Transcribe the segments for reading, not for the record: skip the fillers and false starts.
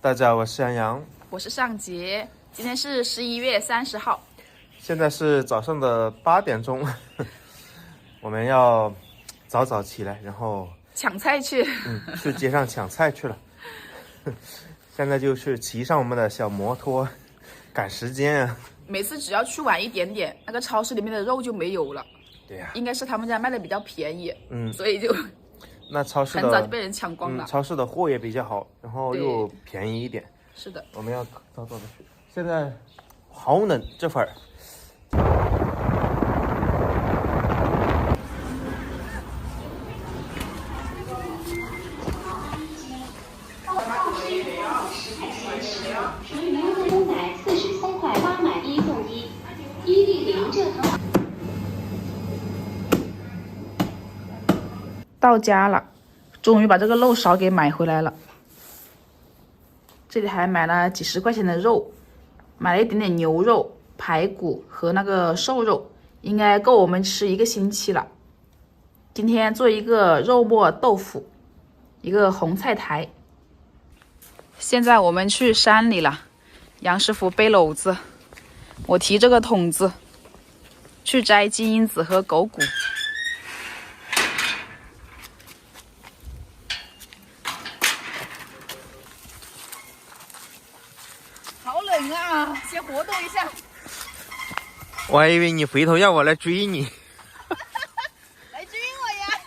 大家好，我是杨洋，我是尚杰。今天是11月30号，现在是早上的8点钟，我们要早早起来，然后抢菜去。去街上抢菜去了。现在就是骑上我们的小摩托，赶时间啊。每次只要去晚一点点，那个超市里面的肉就没有了。对呀、应该是他们家卖的比较便宜，所以就那超市的很早就被人抢光了。超市的货也比较好，然后又便宜一点。是的，我们要早早的去。现在好冷，这会儿。纯牛奶牛奶43块8买1送1，100蔗糖。到家了，终于把这个肉勺给买回来了。这里还买了几十块钱的肉，买了一点点牛肉、排骨和那个瘦肉，应该够我们吃1个星期了。今天做一个肉末豆腐，一个红菜苔。现在我们去山里了，杨师傅背篓子，我提这个桶子，去摘金樱子和狗骨。好冷啊，先活动一下。我还以为你回头要我来追你。来追我呀！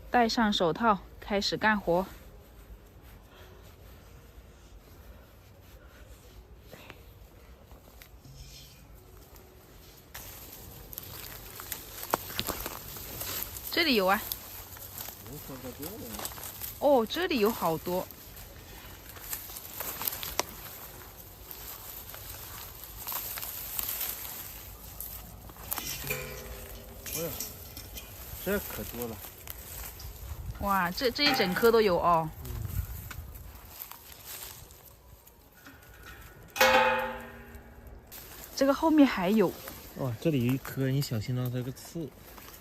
戴上手套，开始干活。这里有啊。哦，这里有好多。这可多了。哇，这一整颗都有哦。这个后面还有。哇，这里有一颗，你小心到这个刺。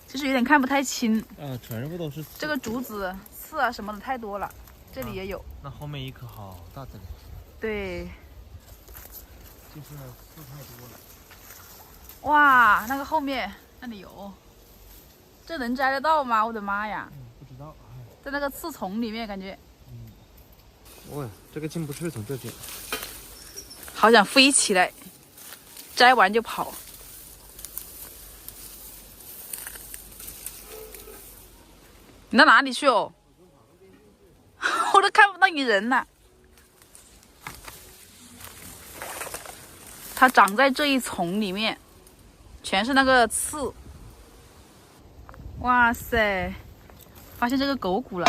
就是有点看不太清。啊，全部都是刺。这个竹子、刺啊什么的太多了，这里也有。那后面一颗好大这里。对。就是刺太多了。哇，那个后面那里有，这能摘得到吗？我的妈呀！不知道。在那个刺丛里面，感觉。哇，这个进不去，从这边。好想飞起来，摘完就跑。你到哪里去哦？我都看不到你人了。它长在这一丛里面，全是那个刺。哇塞，发现这个狗骨了。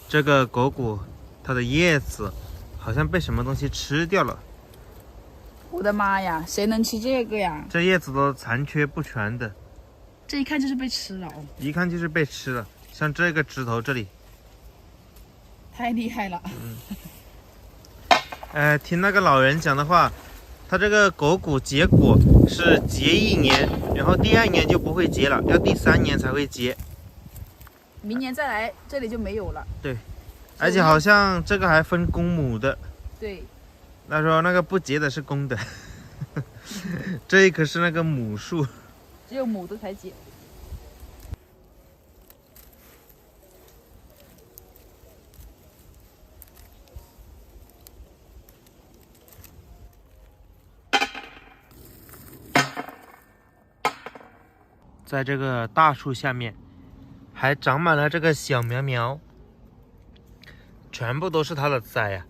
这个狗骨，它的叶子好像被什么东西吃掉了。我的妈呀，谁能吃这个呀？这叶子都残缺不全的，这一看就是被吃了哦。一看就是被吃了。像这个指头这里，太厉害了。听那个老人讲的话，它这个狗骨结果是结1年，然后第2年就不会结了，要第3年才会结。明年再来，这里就没有了。对，而且好像这个还分公母的。对。那时候那个不结的是公的，这一棵是那个母树，只有母的才结。在这个大树下面还长满了这个小苗苗，全部都是它的栽呀。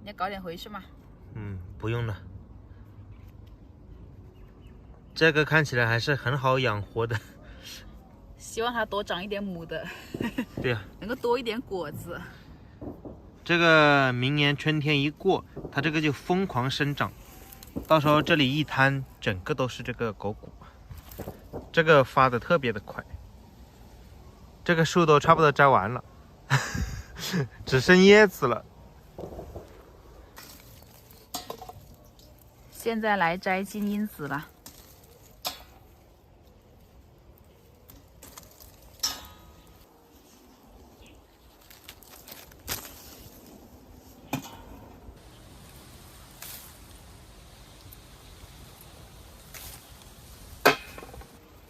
你要搞点回去嘛？不用了。这个看起来还是很好养活的。希望它多长一点母的。对呀、能够多一点果子。这个明年春天一过，它这个就疯狂生长，到时候这里一摊，整个都是这个狗骨。这个发的特别的快，这个树都差不多摘完了，只剩叶子了。现在来摘金樱子了。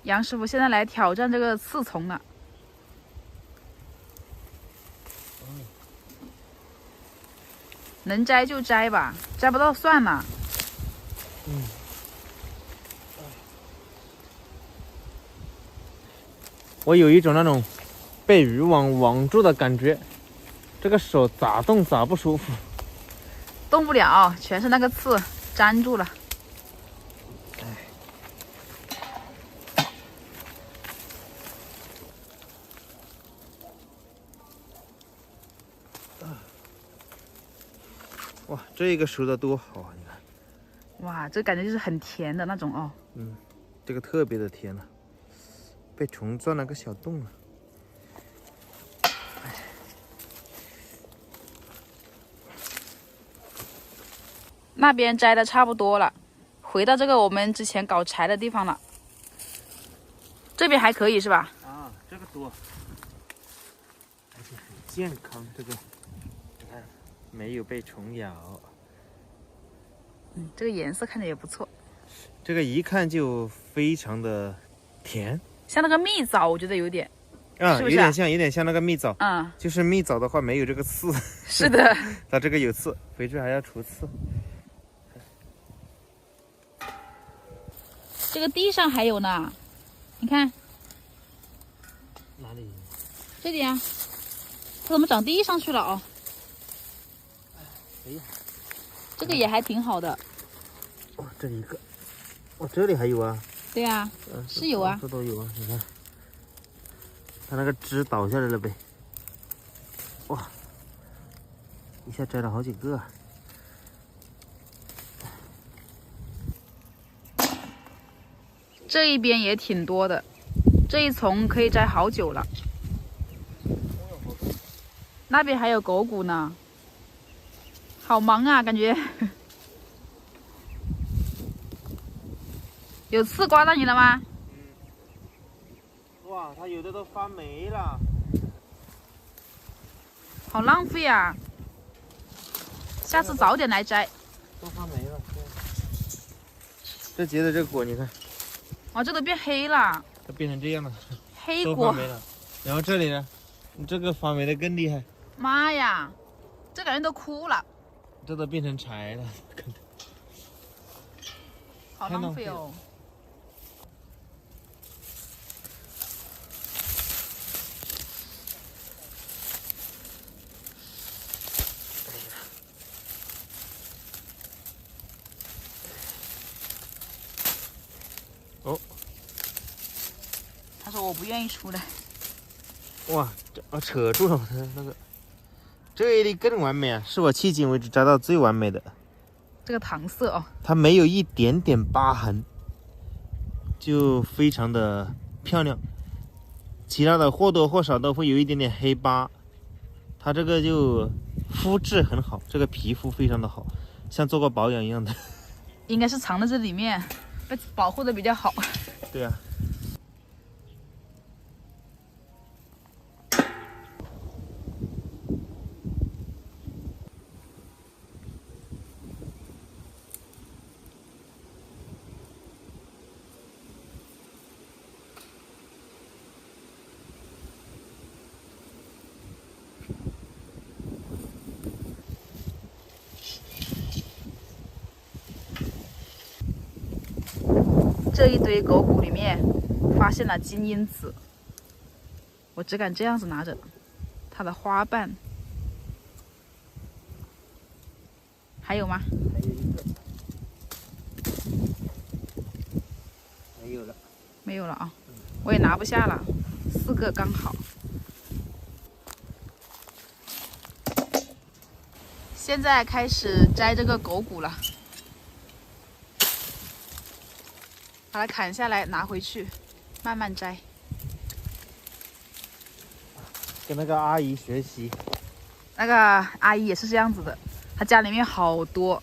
杨师傅现在来挑战这个刺丛了。能摘就摘吧，摘不到算了。我有一种那种被渔网网住的感觉，这个手咋动咋不舒服。动不了，全是那个刺粘住了。哇，这个熟的多好啊！你看，哇，这感觉就是很甜的那种哦。这个特别的甜了，被虫钻了个小洞了。那边摘的差不多了，回到这个我们之前搞柴的地方了。这边还可以是吧？啊，这个多，而且很健康。这个你看，没有被虫咬。这个颜色看着也不错，这个一看就非常的甜像那个蜜枣，我觉得有点。啊，是不是啊有点像那个蜜枣。就是蜜枣的话没有这个刺。是的。它这个有刺，回去还要除刺。这个地上还有呢，你看哪里？这里啊，它怎么长地上去了哦？哎呀，这个也还挺好的。哇，这里一个，哇，这里还有啊。对啊，是有啊，这都有啊，你看，它那个枝倒下来了呗。哇，一下摘了好几个。这一边也挺多的，这一丛可以摘好久了。那边还有狗骨呢，好忙啊，感觉。有刺刮到你了吗？哇，它有的都发霉了。好浪费啊！下次早点来摘。都发霉了。这结的这个果，你看。哦，这都变黑了。它变成这样了。黑果。都发霉了。然后这里呢，你这个发霉的更厉害。妈呀，这感觉都枯了。这都变成柴了。好浪费哦。哦，他说我不愿意出来。哇，这扯住了我的那个，这一粒更完美啊，是我迄今为止摘到最完美的。这个糖色哦，它没有一点点疤痕，就非常的漂亮。其他的或多或少都会有一点点黑疤，它这个就肤质很好，这个皮肤非常的好，像做过保养一样的。应该是藏在这里面，被保护的比较好。对啊。这一堆狗骨里面发现了金樱子，我只敢这样子拿着它的花瓣。还有吗？还有一个，没有了。没有了啊，我也拿不下了，4个刚好。现在开始摘这个狗骨了，把它砍下来拿回去，慢慢摘。跟那个阿姨学习。那个阿姨也是这样子的，她家里面好多，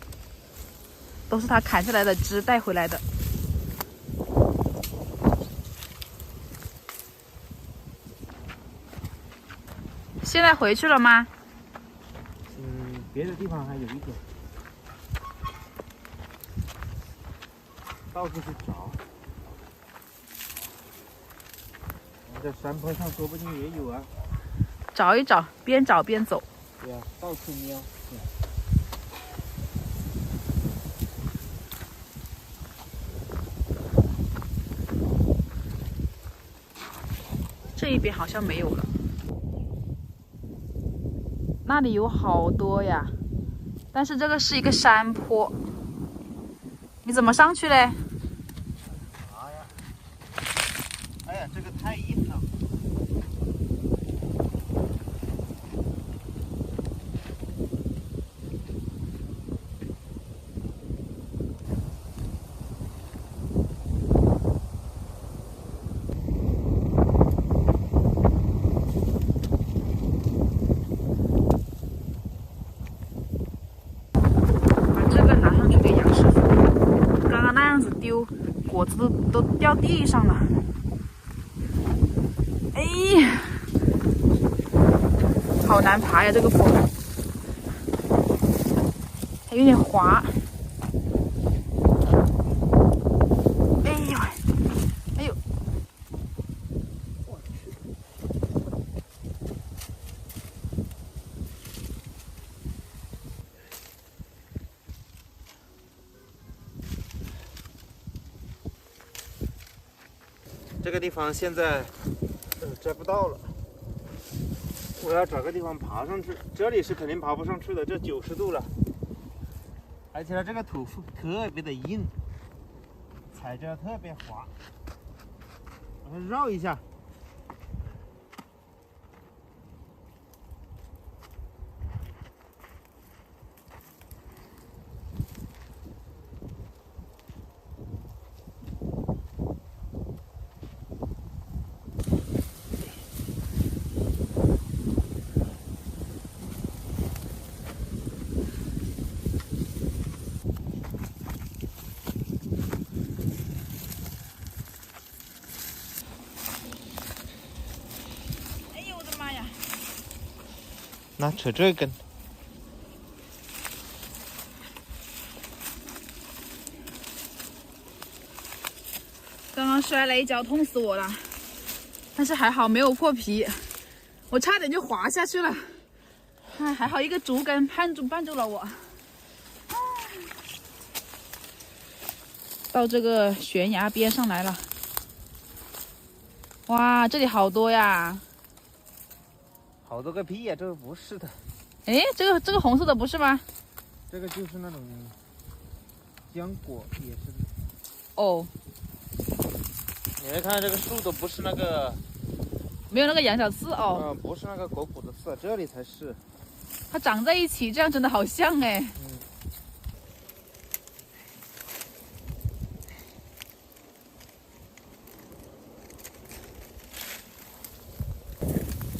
都是她砍下来的枝带回来的。现在回去了吗？别的地方还有一点，到处去找。我在山坡上说不定也有啊。找一找，边找边走。对啊，到处瞄。这一边好像没有了，那里有好多呀，但是这个是一个山坡，你怎么上去嘞？哎呀，这个太硬了。把这个拿上去给杨师傅，刚刚那样子丢，果子都掉地上了。哎呀，好难爬呀，这个坡，还有点滑。哎呦，哎呦，我去！这个地方现在摘不到了，我要找个地方爬上去。这里是肯定爬不上去的，这90度了，而且它这个土特别的硬，踩着特别滑。把它绕一下。哎呦我的妈呀！那扯这根。刚刚摔了一跤，痛死我了，但是还好没有破皮，我差点就滑下去了。哎，还好一个竹竿绊住了我。到这个悬崖边上来了，哇，这里好多呀！好多个屁呀、这个不是的，哎，这个红色的不是吗？这个就是那种浆果，也是的。哦，你来看这个树都不是那个，没有那个羊角刺哦，不是那个狗骨的刺，这里才是。它长在一起，这样真的好像哎。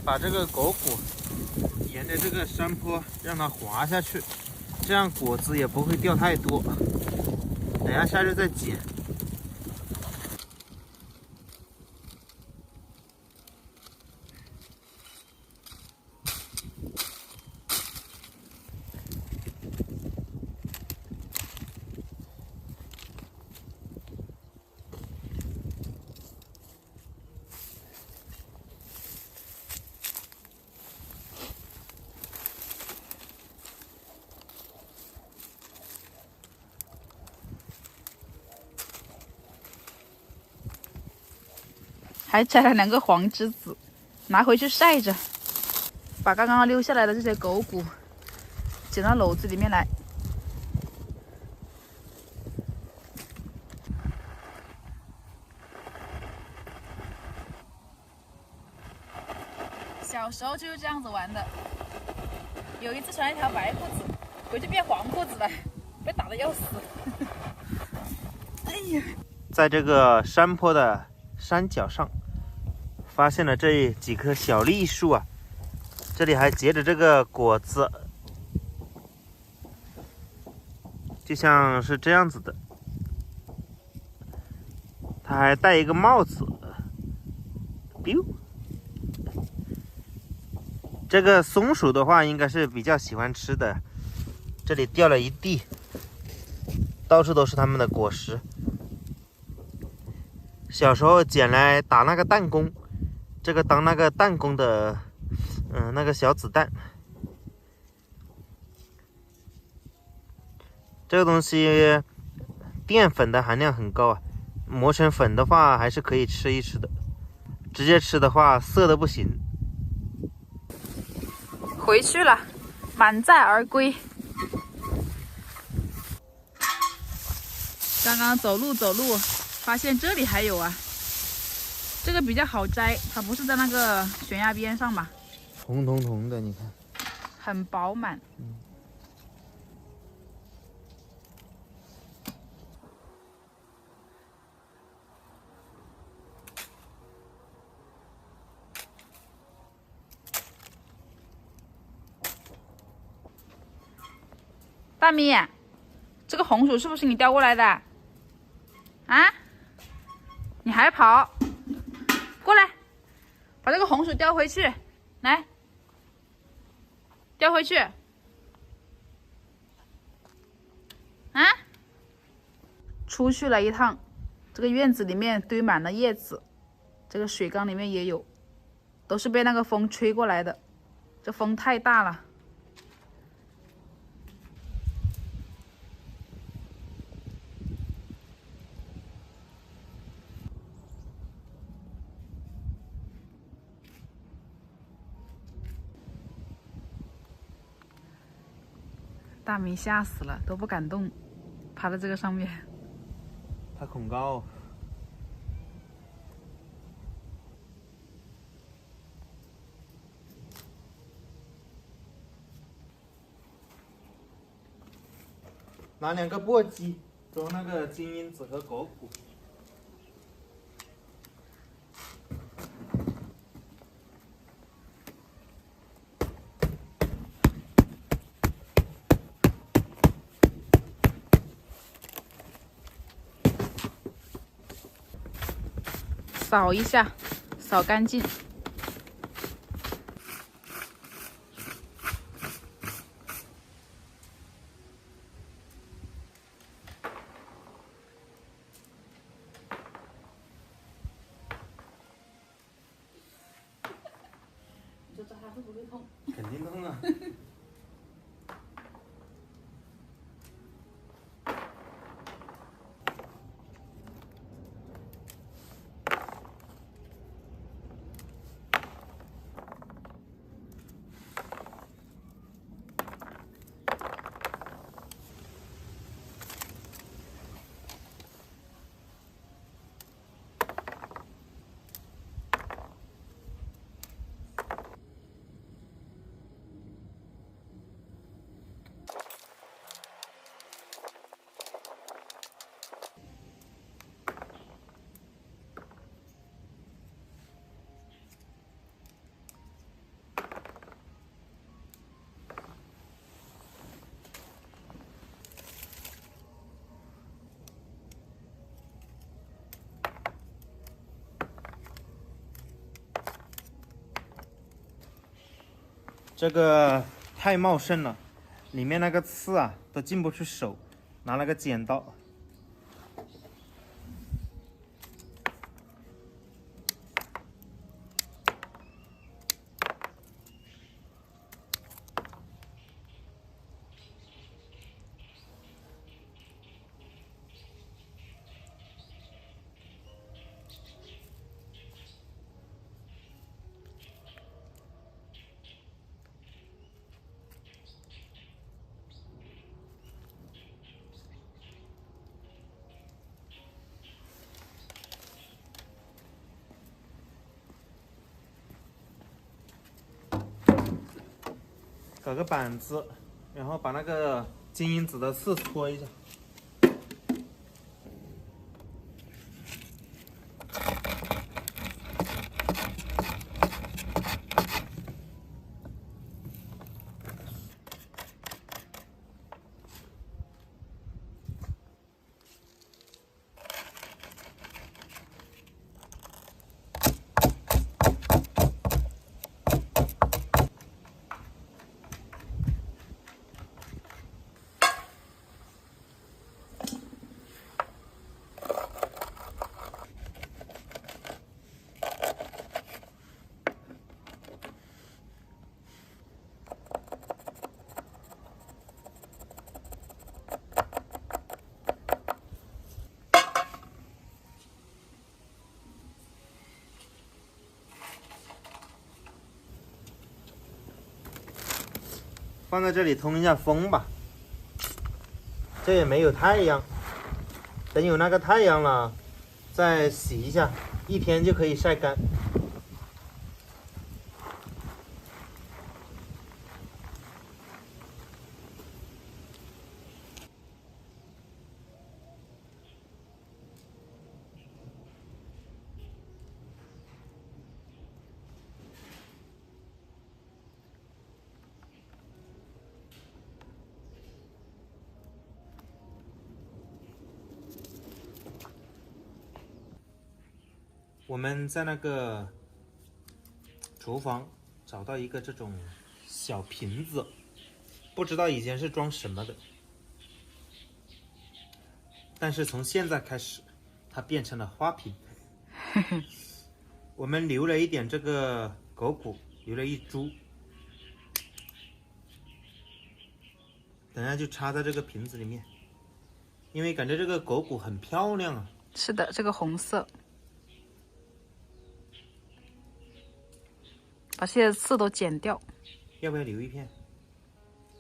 把这个狗骨沿着这个山坡让它滑下去，这样果子也不会掉太多。等下下去再捡。还摘了2个黄栀子，拿回去晒着。把刚刚溜下来的这些狗骨捡到篓子里面来。小时候就是这样子玩的。有一次穿一条白裤子，回去变黄裤子了，被打得要死。哎呀！在这个山坡的山脚上，发现了这几棵小栗树啊，这里还结着这个果子，就像是这样子的。它还戴一个帽子。biu。这个松鼠的话，应该是比较喜欢吃的。这里掉了一地，到处都是它们的果实。小时候捡来打那个弹弓，这个当那个弹弓的，那个小子弹。这个东西淀粉的含量很高啊，磨成粉的话还是可以吃一吃的，直接吃的话涩的不行。回去了，满载而归。刚刚走路，发现这里还有啊。这个比较好摘，它不是在那个悬崖边上嘛，红彤彤的，你看，很饱满。大咪，这个红薯是不是你叼过来的？啊？你还跑？过来，把这个红薯叼回去，来，叼回去。啊？出去了一趟，这个院子里面堆满了叶子，这个水缸里面也有，都是被那个风吹过来的，这风太大了。大明吓死了，都不敢动，爬在这个上面。它恐高。拿2个簸箕装那个金银子和果脯。扫一下，扫干净。你说这还会不会痛？肯定痛啊！这个太茂盛了，里面那个刺啊都进不去手，拿了个剪刀。搞个板子，然后把那个金银籽的刺搓一下。放在这里通一下风吧。这也没有太阳，等有那个太阳了，再洗一下，1天就可以晒干。我们在那个厨房找到一个这种小瓶子，不知道以前是装什么的，但是从现在开始，它变成了花瓶。我们留了一点这个狗骨，留了1株，等下就插在这个瓶子里面，因为感觉这个狗骨很漂亮啊。是的，这个红色。把这些刺都剪掉。要不要留1片？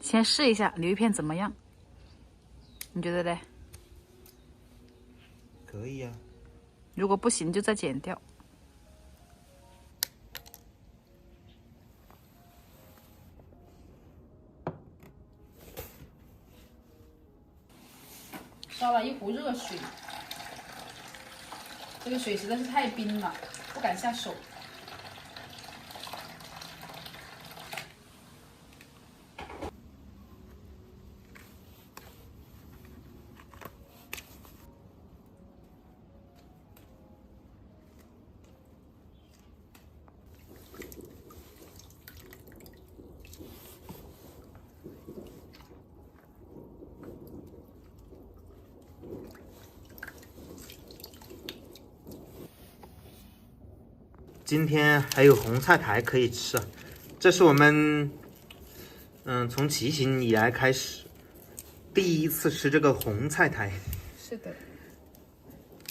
先试一下，留1片怎么样？你觉得嘞？可以啊。如果不行就再剪掉。烧了1壶热水，这个水实在是太冰了，不敢下手。今天还有红菜苔可以吃啊！这是我们从骑行以来开始第一次吃这个红菜苔。是的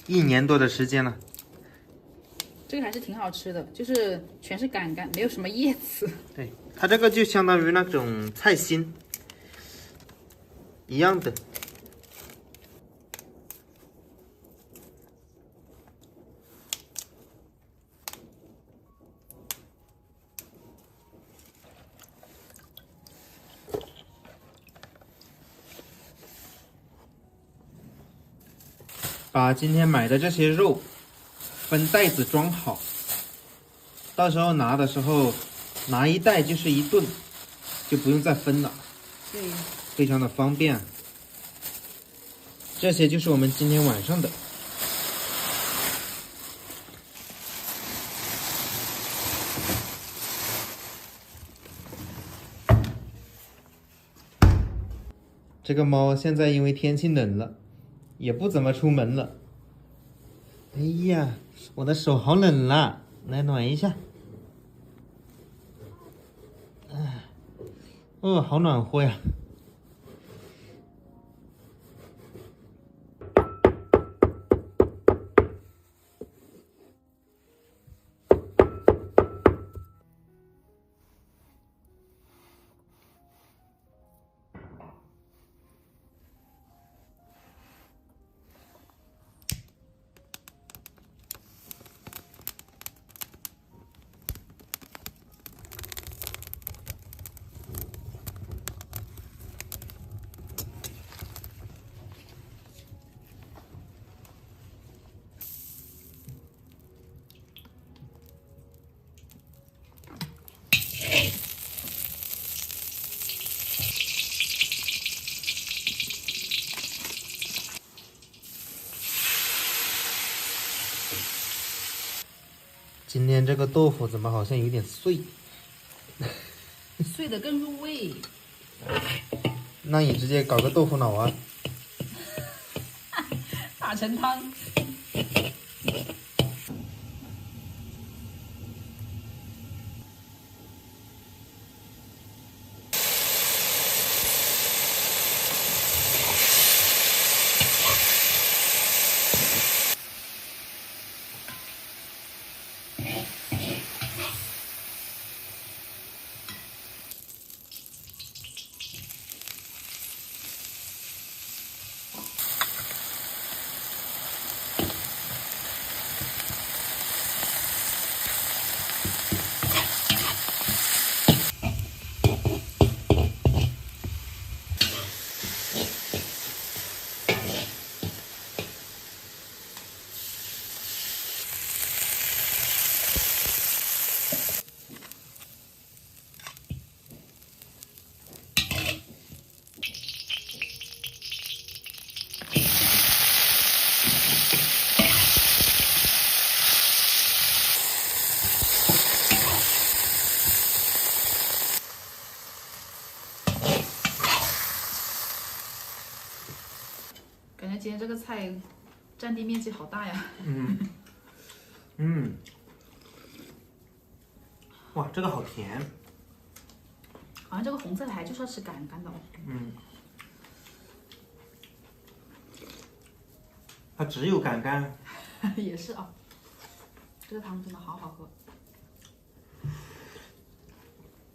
，1年多的时间了。这个还是挺好吃的，就是全是杆杆，没有什么叶子。对，它这个就相当于那种菜心一样的。把今天买的这些肉分袋子装好，到时候拿的时候拿1袋就是1顿，就不用再分了。对，非常的方便。这些就是我们今天晚上的。这个猫现在因为天气冷了，也不怎么出门了。哎呀，我的手好冷啦，来暖一下。哦，好暖和呀。今天这个豆腐怎么好像有点碎？碎的更入味。那你直接搞个豆腐脑啊！打成汤。感觉今天这个菜占地面积好大呀。哇，这个好甜。好像这个红色的还就是要吃干干的哦。它只有干干。也是啊、这个汤真的好好喝。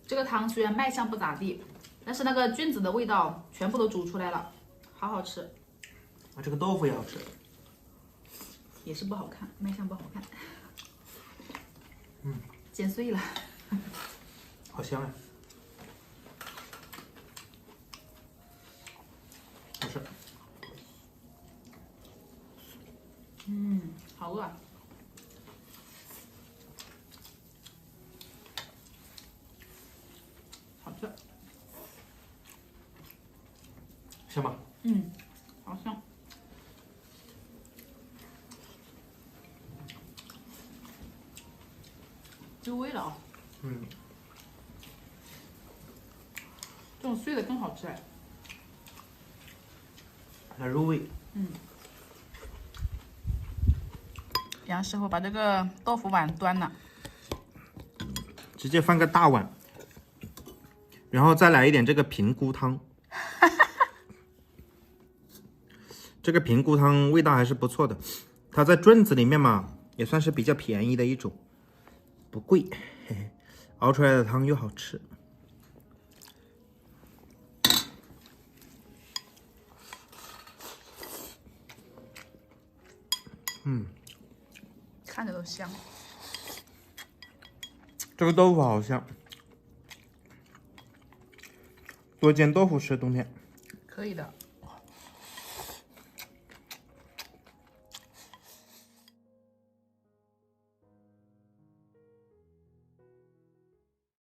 这个汤虽然卖相不咋地，但是那个菌子的味道全部都煮出来了，好好吃。啊，这个豆腐也好吃。也是不好看，卖相不好看。剪碎了。好香呀！好吃。好饿啊。好吃。香吗？好香。入味了啊。这种碎的更好吃哎。它入味。杨师傅把这个豆腐碗端了，直接放个大碗，然后再来一点这个平菇汤。这个平菇汤味道还是不错的，它在菌子里面嘛，也算是比较便宜的一种，不贵，嘿嘿，熬出来的汤又好吃。看着都香。这个豆腐好香，多煎豆腐吃，冬天。可以的。